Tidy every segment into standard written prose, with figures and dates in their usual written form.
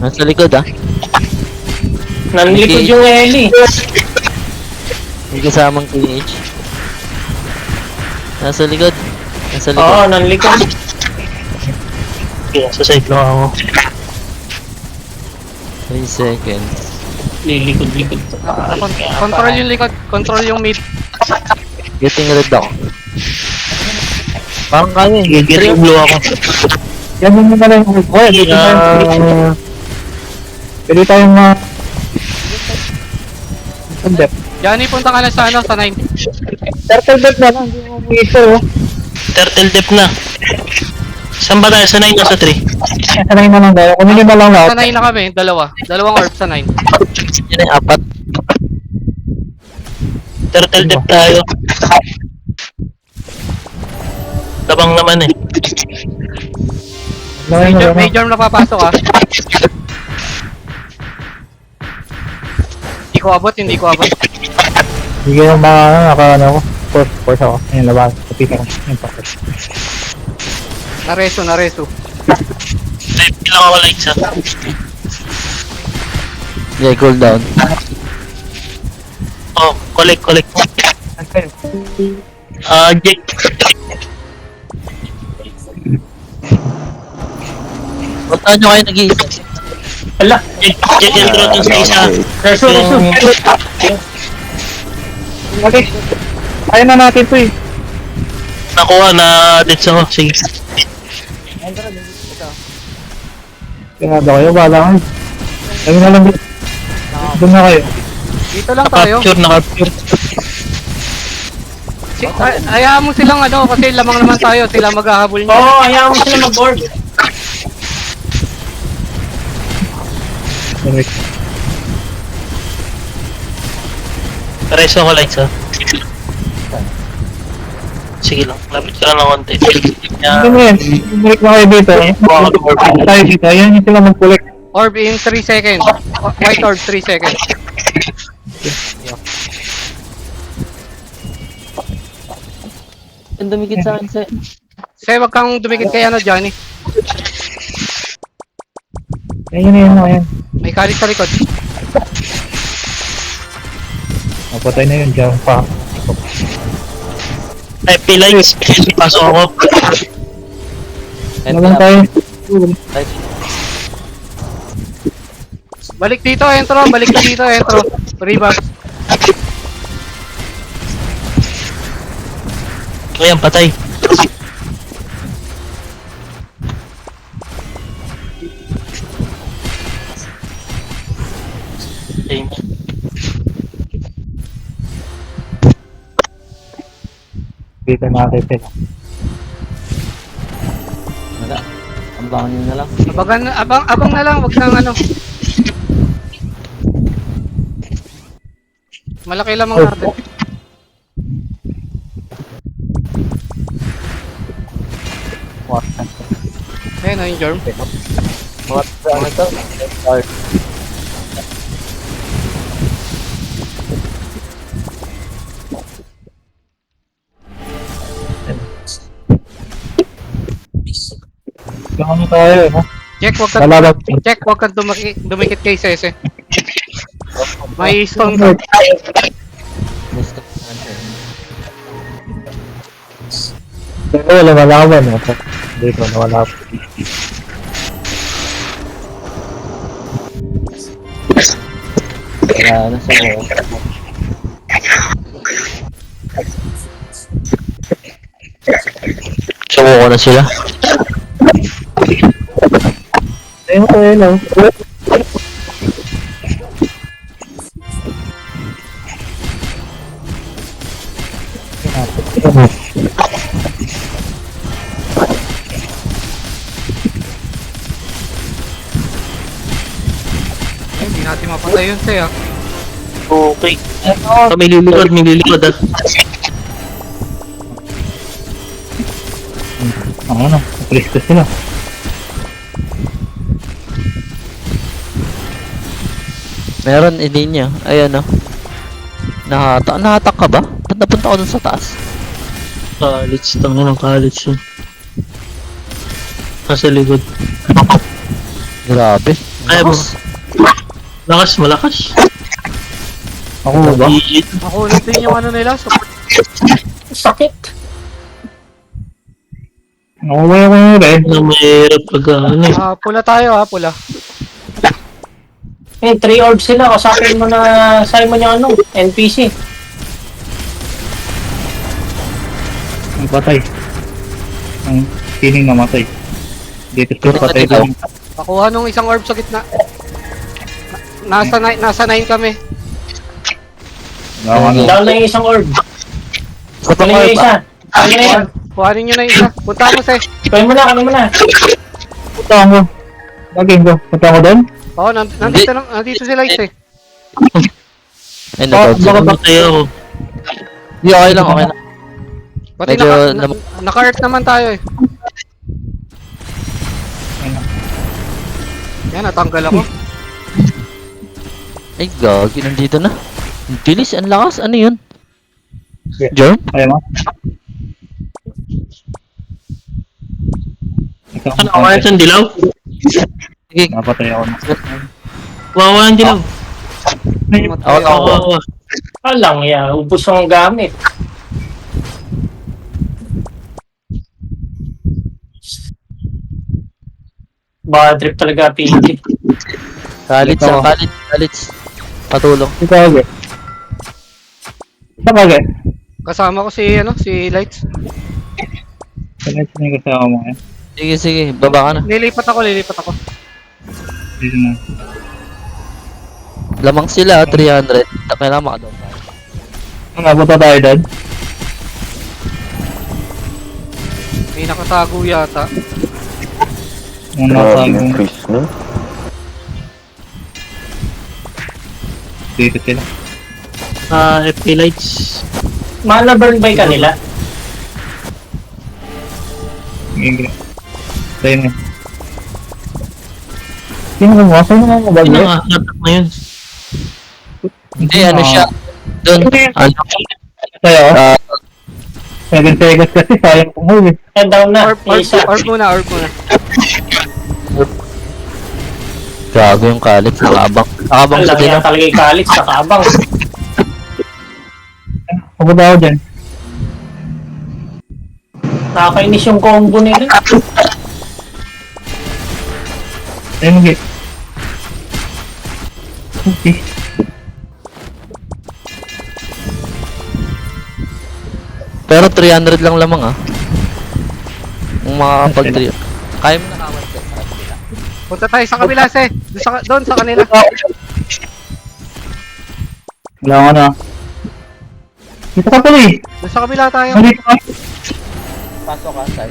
Nasa likod ah. Nanlikod yung Ellie. May kasamang KH. Nasa likod. Nasa likod. Oo, nanlikod. Okay, sa side lang ako. 3 seconds. Lilikod-likod. Control yung likod, control yung mid. Getting red ako. Parang kaya eh. Sige, get yung blue ako. Yan yung mga lang. Oh, dito tayo. Pwede tayong depth. Johnny, punta ka na sa ano, sa 9. Turtle depth na lang. Hindi mo ito. Turtle depth na. Saan ba tayo? Sa 9 o sa 3? Sanay na lang tayo. Kunin nyo na lang Sa lahat. 9 na kami, dalawang orb sa 9. Yan ay apat. Turtle depth tayo. Tabang naman eh. May germ na papasok ah. Hindi ko abot. Hindi kayo ano ko. Force ako. Ayun, labas. Kapita ko. Ayun, pakit. Nareso. Type lang ako like sa. Yeah, cool down. Oh, collect. Jake. Punta nyo kayo nag-iisa. Ala, Jake intro dun sa isa. reso. Okay. Kaya na natin to eh. Nakuha na dits ako. Sige. Kaya ba kayo? Bala kayo. Kaya na lang dito. Doon na kayo. Dito lang tayo. Nakapure. Hayaan mo silang ano, kasi lamang naman tayo. Sila maghahabol niya. Oo, ayaw mo sila mag-board. Reso ako like sa. Sige lang, lapit ka lang ng konti. Ano mo yan? Bumalik na kayo dito. Tayo dito. Ayan yung sila mag-collect. Orb in 3 seconds. White orb 3 seconds. Ang dumikit sa akin sa... Wag kang dumikit kay ano, Johnny. Ayan. May kalit sa likod. Napatay na yun. Diyan pa. FP likes. Pasok ako. Ano lang tayo? Balik dito, entro. Rebound. Ayan, patay. Ayun. Dito natin sila. Wala. Ambangan nyo na lang. Abang na lang, wag nang ano. Malaki lamang natin. Ayun, yung germ. What? Ano ito? Start. Ano tayo eh. Check, wag kang dumikit kay Sese. May stone ka. Gusto ko natin. Dito wala malawan. Dito wala. Wala na sa mo. Sumo ko na sila. Ayun ko lang. Hindi natin mapatay yun sa'yo. Okay. May lilikod ah. Ano? Presto sila. Meron, hindi niya. Ayan o. Nahatak ka ba? Ba't napunta ako dun sa taas? College, tangin ng college yun. Nasa likod. Grabe. Kaya mo. Lakas. Lakas, malakas. Ako ba? Ako ulit din yung ano nila. Support. Sakit. Ako ba yung red? Ano, mahirap pag ano eh. Pula tayo ha, pula. Eh, 3 orbs sila. Kasapin mo na Simon yung ano, NPC. Ang patay. Ang feeling namatay. Dito siya patay Ikaw. doon. Pakuha nung isang orb sa gitna. Nasa 9 kami. Ano? Down na yung isang orb. Sa Kunin mo yung isa. Kunin mo yan. Kuhanin nyo na yung isa. Punta mo, Se. Kunin mo na, kunin mo na. Punta ako. Laging ko. Punta ako doon? Oo, nandito sila isa eh. Ay, nag-out sila. Matay ako. Hindi, okay lang, okay lang. Pati Medyo naka-earth naman tayo eh. Yan, natanggal ako. Ay, gagi, nandito na. Ang bilis, ang lakas. Ano yun? Yeah. Jerm? Kaya mo? Ikaw, Ano, kaya saan dilaw? Sige, napatay ako na. Wawa ang dilaw. ako na ako. Wawa. Alang ya, ubos ang gamit. Bad trip talaga, PG. Kalits, Ito. kalits. Patulong. Ikaw agad. Saan ka agad? Kasama ko si Lights. Connect na yung kasama mo eh. Sige, sige, baba ka na. Lilipat ako. Dito na. Lamang sila, 300. Kailangan makadown tayo. Ano, napunta tayo doon? May nakatago yata. Yung nasa yung... Dito sila. FP lights. Mana burn by kanila. Ingrid. Tayo na. Sino mo? Sino mo ba? Yun nga, natak na yun. Hindi, ano siya? Doon, ano? Tayo? Ah, 7 seconds kasi sayang kung huli. Eh, down na. Orb Yung isa. muna. gago yung kalits, nakabang. Nakabang sa Alang dila. ya talaga yung kalit sa kabang. Papunta ako dyan. Nakakainis yung combo nila. Tayo mag Okay. Pero 300 lang lamang ah. Kung makakapag-3. Kaya mo nakawan ka. Punta tayo sa kabila, Se. Doon sa kanila. Wala ka na. Dito ka pala eh. Doon sa kabila tayo. Nandito ka. Pasok ka, Sai.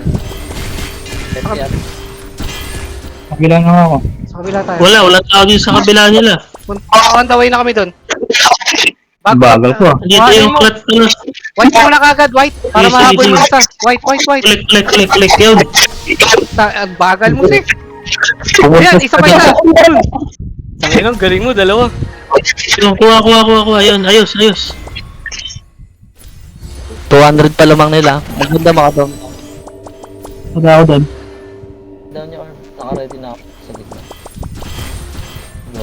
Magbilang na ako. Sa kabila tayo. Wala tao din sa kabila nila. On the way na kami doon. Bagal ko ah. Dito yung plat ano. White mo na kagad, white. Para Sige, mahabol sige, mo sige. isa. White. Click yun. Ang bagal mo, Si. Ayan, isa pa isa. Tangin ang galing mo, dalawa. Yung kuha. Ayun, ayos. 200 pa lamang nila. Maganda makadown. Punta ako doon. Down niya or naka-ready na ako sa gitna.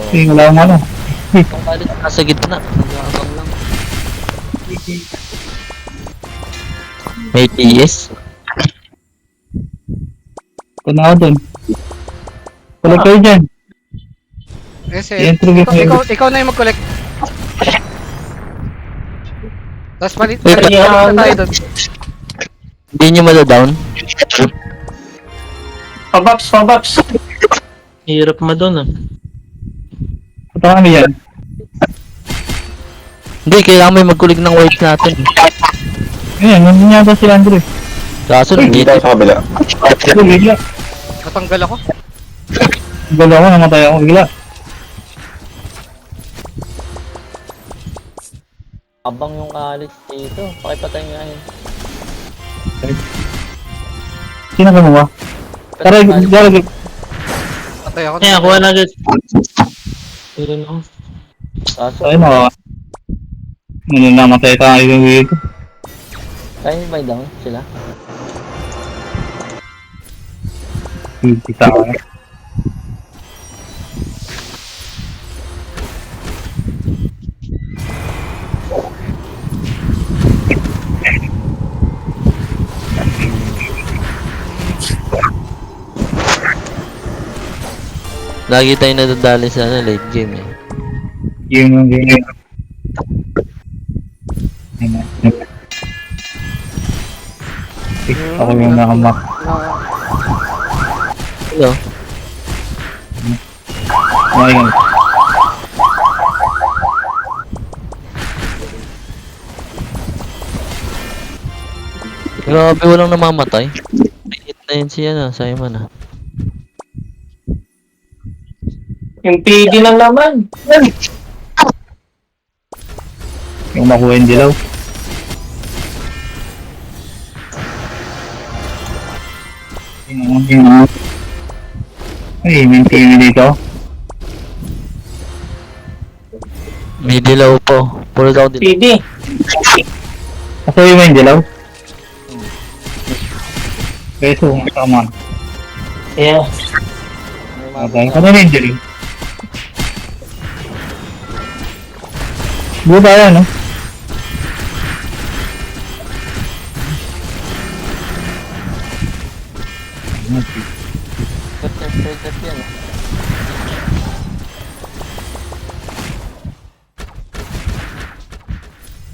Sige, wala akong ano. Ang kalits nasa gitna. Nagkakabang lang. May PS. Punta ako doon. Kulag kayo dyan. I-entry Ikaw na yung mag-collect. Tapos palit Wait, na tayo doon. Hindi nyo madadown. Pabaps. Hirap ma doon ah. Punta kami dyan. Hindi, kailangan may magkulig ng white natin. Ayan, nandun yata si Andrew. Kaso dito. Ito, bigla. Natanggal ako. Galo ako, namatay ako bigla. Abang yung kalits dito. Pakipatay nga yun. Sino ka mo ba? Tara, galo. Patay ako. Kaya kuha na agad. Meron ako. Kaso, Tayo na. Ano, namatay tayo yung dito. kaya nyo ba down sila? Kita ka na. Lagi tayo nadadali sa ano, late game eh. Game. Ayun. Ako yung nakamak. Hello? Ayun. Grabe, walang namamatay. May hit na yun si ano, Simon ah. Yung PD lang naman. Yung makuha yung dilaw. Ay, may TV dito. May dilaw po. Puro daw dilaw. PD. Kasi yung dilaw. Peso, tama. Yeah. Okay, ano na yung dilaw? Buta yan, no?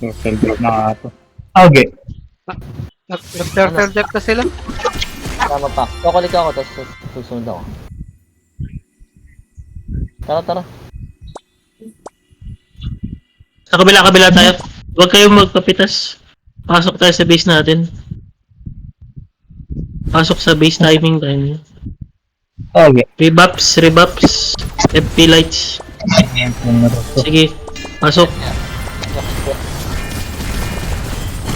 Turtle drop na ato. Okay. Nag-turtle deck na sila. Tama pa. Kukulik ako, tapos susunod ako. Tara. Sa kabila tayo. Huwag kayong magpapitas. Pasok tayo sa base natin. Pasok sa base timing tayo. Okay. Rebuffs, FP lights. Sige, pasok.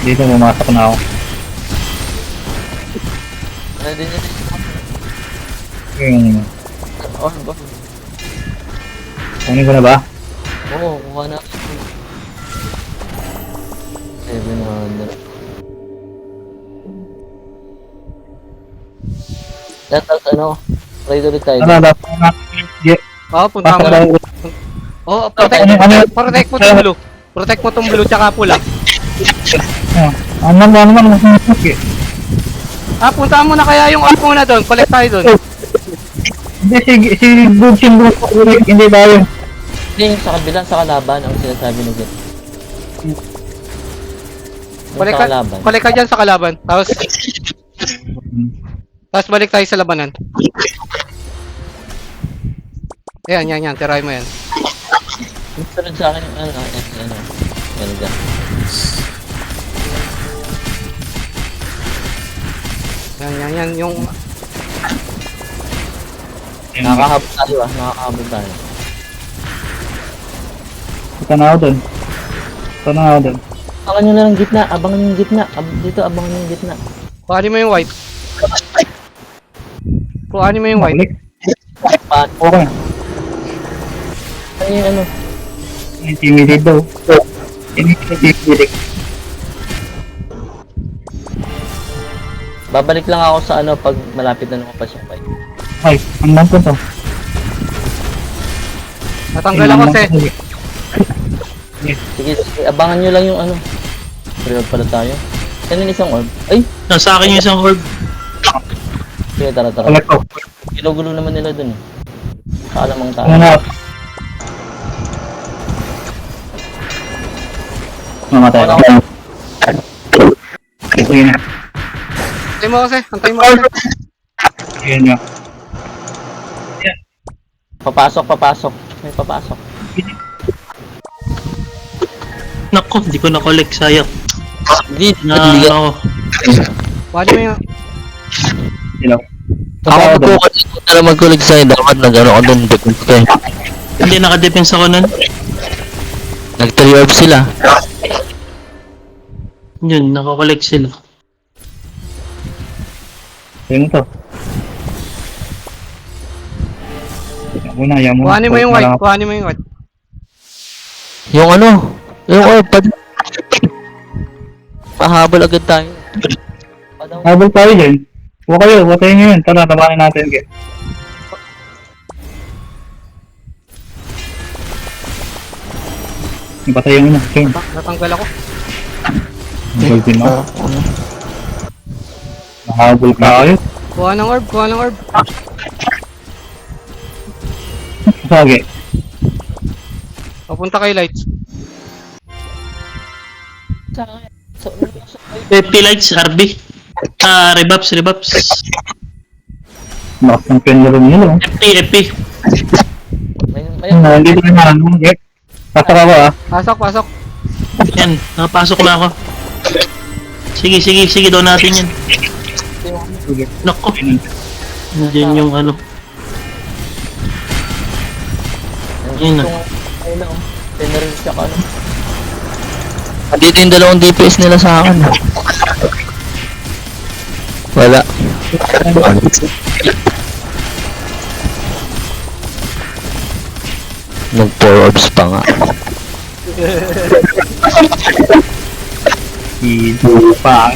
Dito pumasok na ako. Ano din yun? Yung... Orb. Kunin ko na ba? Oo, kuha na. 700. Tapos ano, try ulit tayo. Ano, dapat na. Oo, punta mo Pasok lang. na. Oo, protect mo tong blue. Protect mo tong blue tsaka pula. Ano naman, okay. Punta mo na kaya yung orb muna doon. Collect tayo doon. Hindi, si Good Sim Good, hindi tayo. Hindi, yung sa kabila, sa kalaban, ang sinasabi ni Jet. Yung sa kalaban. Balik ka dyan sa kalaban. Tapos balik tayo sa labanan. Yan. Tirahin mo yan. Sunod sa akin yung ano, yan dyan. Yan. Yung Nakakahabol tayo. Punta na ako dun. Abangan nyo na ng gitna, dito, abangan nyo yung gitna. kuhanin mo yung white. Balik. Paano? Okay. Ano yung ano? Intimidate daw. Intimidate. Babalik lang ako sa ano pag malapit na lumabas yung fight. Ay, ang manto to. Natanggal ako kasi. Sige, abangan nyo lang yung ano. Reload pala tayo. Yan yung isang orb. Ay! Nasa akin yung isang orb. Sige, tara. Collect ko. Gulo-gulo naman nila dun eh. Kaalamang tayo. Ano na? Mamatay ako. Sige na. Antay mo kasi. Yun nga. Papasok. May papasok. Nako, hindi ko na-collect, sayang. Hindi Na, ako. Kuhanin mo yung Hello. Ako mag-collect sa'yo, dapat nag-ano ka dun, defense ka eh. Hindi, naka-defense ako nun. Nag-3 orb sila. Yun, naka-collect sila. Yun to. Yaman. kuhanin mo yung white. Yung ano? Yung orb, pahabol agad tayo. Habol tayo dyan. Huwag kayo, watayin nyo yun. Tara, tabanin natin. Ipatay yung ina. Ken. Natanggal ako. Habol din ako. Nahabol tayo. Kuha ng orb. Sage. Papunta kay Lights. 50 lights, RB. Rebuffs. Lakas ng pendulum nila. FP. Dito na naman. Get. Pasok ako ah. Pasok. Yan, nakapasok na ako. Sige, doon natin yan. Nako. Nandiyan yung ano. Yun na. Andito yung dalawang DPS nila sa akin. Wala. Nag-4 orbs pa nga. Hindi pa.